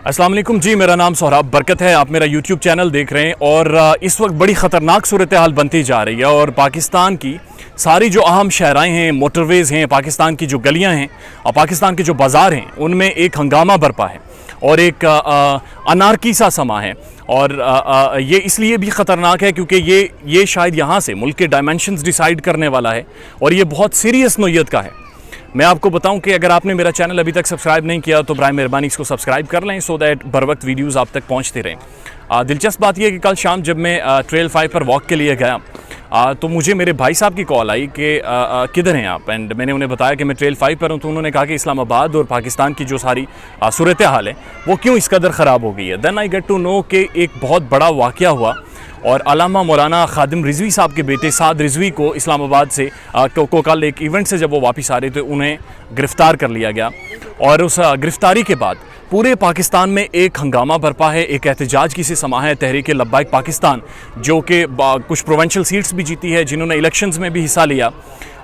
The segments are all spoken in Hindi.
अस्सलाम वालेकुम जी, मेरा नाम सोहराब बरकत है। आप मेरा यूट्यूब चैनल देख रहे हैं और इस वक्त बड़ी ख़तरनाक सूरत हाल बनती जा रही है और पाकिस्तान की सारी जो अहम शहराएँ हैं, मोटरवेज़ हैं, पाकिस्तान की जो गलियाँ हैं और पाकिस्तान के जो बाज़ार हैं, उनमें एक हंगामा बरपा है और एक अनारकी सा समा है। और ये इसलिए भी ख़तरनाक है क्योंकि ये शायद यहाँ से मुल्क के डायमेंशंस डिसाइड करने वाला है और ये बहुत सीरियस नोयत का है। मैं आपको बताऊं कि अगर आपने मेरा चैनल अभी तक सब्सक्राइब नहीं किया तो बराए मेहरबानी इसको सब्सक्राइब कर लें सो दैट बर वक्त वीडियोज़ आप तक पहुंचते रहें। दिलचस्प बात यह है कि कल शाम जब मैं ट्रेल 5 पर वॉक के लिए गया तो मुझे मेरे भाई साहब की कॉल आई कि किधर हैं आप, एंड मैंने उन्हें बताया कि मैं ट्रेल 5 पर हूं। तो उन्होंने कहा कि इस्लामाबाद और पाकिस्तान की जो सारी सूरत हाल है वो क्यों इस कदर ख़राब हो गई है। Then I get to know कि एक बहुत बड़ा वाक़या हुआ और अल्लामा मौलाना खादिम रिजवी साहब के बेटे साद रिजवी को इस्लामाबाद से को कल एक इवेंट से जब वो वापस आ रहे थे उन्हें गिरफ़्तार कर लिया गया। और उस गिरफ़्तारी के बाद पूरे पाकिस्तान में एक हंगामा बरपा है, एक एहतजाज की सी समा है। तहरीक लब्बाइक पाकिस्तान जो कि कुछ प्रोविंशियल सीट्स भी जीती है, जिन्होंने इलेक्शंस में भी हिस्सा लिया,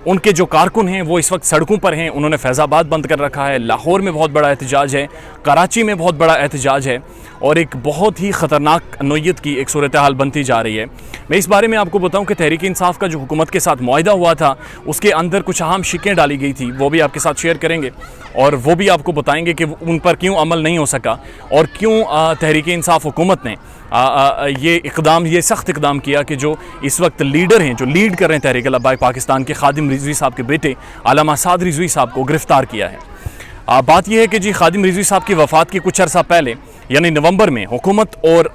उनके जो कारकुन हैं वो इस वक्त सड़कों पर हैं। उन्होंने फैज़ाबाद बंद कर रखा है, लाहौर में बहुत बड़ा एहतजाज है, कराची में बहुत बड़ा एहतजाज है और एक बहुत ही ख़तरनाक नोयत की एक सूरत हाल बनती जा रही है। मैं इस बारे में आपको बताऊं कि तहरीक इंसाफ का जो हुकूमत के साथ मुआहिदा हुआ था उसके अंदर कुछ अहम शिकें डाली गई थी, वो भी आपके साथ शेयर करेंगे और वो भी आपको बताएंगे कि उन पर क्यों अमल नहीं हो सका और क्यों तहरीक इंसाफ हुकूमत ने ये सख्त इक़दाम किया कि जो इस वक्त लीडर हैं, जो लीड कर रहे हैं तहरीक लब्बाइक पाकिस्तान के खादिम रिजवी साहब के बेटे अल्लामा साद रिजवी साहब को गिरफ़्तार किया है। बात यह है कि जी खादिम रिजवी साहब की वफ़ात के कुछ अर्सा पहले यानी नवंबर में हुकूमत और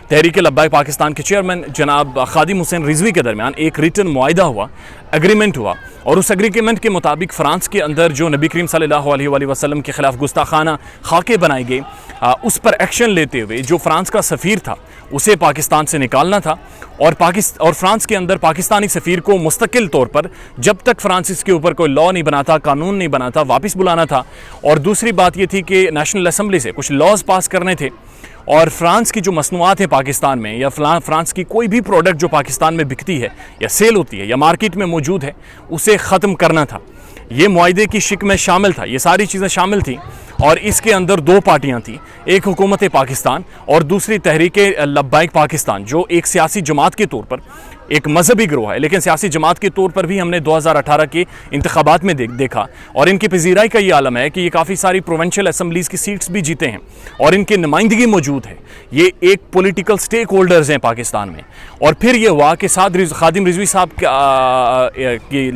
तहरीक लब्बाइक पाकिस्तान के चेयरमैन जनाब खादिम हुसैन रिजवी के दरमियान एक रिटन मुआहिदा हुआ, एग्रीमेंट हुआ और उस एग्रीमेंट के मुताबिक फ़्रांस के अंदर जो नबी करीम सल्लल्लाहु अलैहि वसल्लम के ख़िलाफ़ गुस्ताखाना खाके बनाई गई उस पर एक्शन लेते हुए जो फ़्रांस का सफ़ीर था उसे पाकिस्तान से निकालना था और फ़्रांस के अंदर पाकिस्तानी सफ़ीर को मुस्तकिल तौर पर जब तक फ़्रांस इसके ऊपर कोई लॉ नहीं बनाता, कानून नहीं बनाता, वापस बुलाना था। और दूसरी बात ये थी कि नेशनल असम्बली से कुछ लॉज पास करने थे और फ़्रांस की जो मसनूआत है पाकिस्तान में या फ़्रांस की कोई भी प्रोडक्ट जो पाकिस्तान में बिकती है या सेल होती है या मार्केट में मौजूद है उसे ख़त्म करना था। ये मुआहिदे की शिक में शामिल था, ये सारी चीज़ें शामिल थी और इसके अंदर दो पार्टियां थी, एक हुकूमत पाकिस्तान और दूसरी तहरीक लब्बाइक पाकिस्तान जो एक सियासी जमात के तौर पर एक मजहबी गिरोह है, लेकिन सियासी जमात के तौर पर भी हमने 2018 के इंतखाबात में देखा और इनकी पजीराई का ये आलम है कि ये काफ़ी सारी प्रोविंशियल असम्बलीज़ की सीट्स भी जीते हैं और इनकी नुमाइंदगी मौजूद है। ये एक पॉलिटिकल स्टेक होल्डर्स हैं पाकिस्तान में। और फिर ये हुआ कि खादिम रिजवी साहब की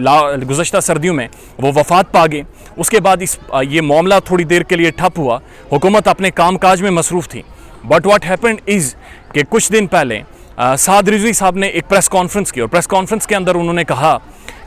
गुज़श्ता सर्दियों में वो वफ़ात पा गए। उसके बाद ये मामला थोड़ी देर के लिए ठप हुआ, हुकूमत अपने काम काज में मसरूफ़ थी। बट व्हाट हैपेंड इज़ कि कुछ दिन पहले साद रिजवी साहब ने एक प्रेस कॉन्फ्रेंस की और प्रेस कॉन्फ्रेंस के अंदर उन्होंने कहा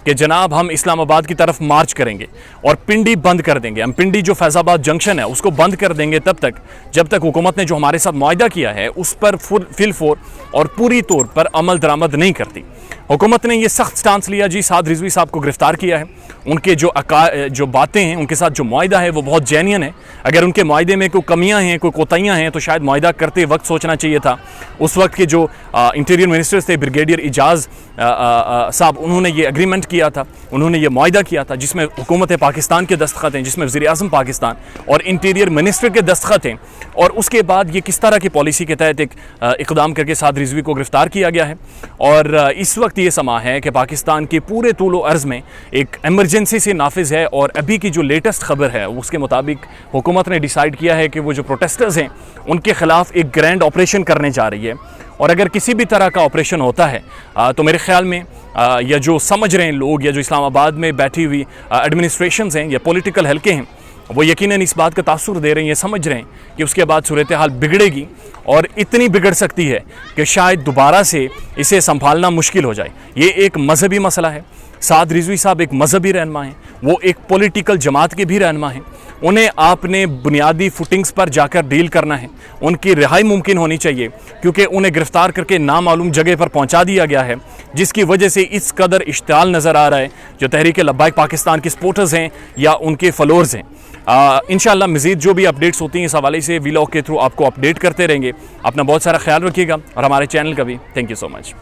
कि जनाब हम इस्लामाबाद की तरफ मार्च करेंगे और पिंडी बंद कर देंगे। हम पिंडी जो फैज़ाबाद जंक्शन है उसको बंद कर देंगे तब तक जब तक हुकूमत ने जो हमारे साथ मुआहिदा किया है उस पर फिलफोर और पूरी तौर पर अमल दरामद नहीं करती। हुकूमत ने ये सख्त स्टांस लिया जी, साद रिजवी साहब को गिरफ़्तार किया है। उनके जो बातें हैं, उनके साथ जो मुआहिदा है वो बहुत जेन्युइन है। अगर उनके मुआहिदे में कोई कमियां हैं, कोई कोताहियां हैं तो शायद मुआहिदा करते वक्त सोचना चाहिए था। उस वक्त के जो इंटीरियर मिनिस्टर्स थे ब्रिगेडियर इजाज़ साहब, उन्होंने ये एग्रीमेंट किया था, उन्होंने ये मुआहिदा किया था जिसमें हुकूमत पाकिस्तान के दस्तखत हैं, जिसमें वज़ीर-ए-आज़म पाकिस्तान और इंटीरियर मिनिस्टर के दस्तखत हैं। और उसके बाद ये किस तरह की पॉलिसी के तहत एक इक़दाम करके साद रिजवी को गिरफ़्तार किया गया है। और इस वक्त ये समा है कि पाकिस्तान के पूरे तूल अर्ज़ में एक एमरजेंसी से नाफिज है और अभी की जो लेटेस्ट खबर है उसके मुताबिक हुकूमत ने डिसाइड किया है कि वो जो प्रोटेस्टर्स हैं उनके ख़िलाफ़ एक ग्रैंड ऑपरेशन करने जा रही है। और अगर किसी भी तरह का ऑपरेशन होता है तो मेरे ख्याल में या जो समझ रहे हैं लोग या जो इस्लामाबाद में बैठी हुई एडमिनिस्ट्रेशंस हैं या पॉलिटिकल हल्के हैं वो यकीनन इस बात का तासुर दे रहे हैं, ये समझ रहे हैं कि उसके बाद सूरत हाल बिगड़ेगी और इतनी बिगड़ सकती है कि शायद दोबारा से इसे संभालना मुश्किल हो जाए। ये एक मजहबी मसला है। साद रिजवी साहब एक मजहबी रहनुमा हैं, वो एक पॉलिटिकल जमात के भी रहनुमा हैं। उन्हें आपने बुनियादी फुटिंग्स पर जाकर डील करना है, उनकी रिहाई मुमकिन होनी चाहिए क्योंकि उन्हें गिरफ़्तार करके नामालूम जगह पर पहुंचा दिया गया है जिसकी वजह से इस कदर इश्तियाल नज़र आ रहा है जो तहरीक लब्बाइक पाकिस्तान के सपोर्टर्स हैं या उनके फॉलोअर्स हैं। इंशाअल्लाह मज़ीद जो भी अपडेट्स होती हैं इस हवाले से व्लॉग के थ्रू आपको अपडेट करते रहेंगे। अपना बहुत सारा ख्याल रखिएगा और हमारे चैनल का भी थैंक यू सो मच।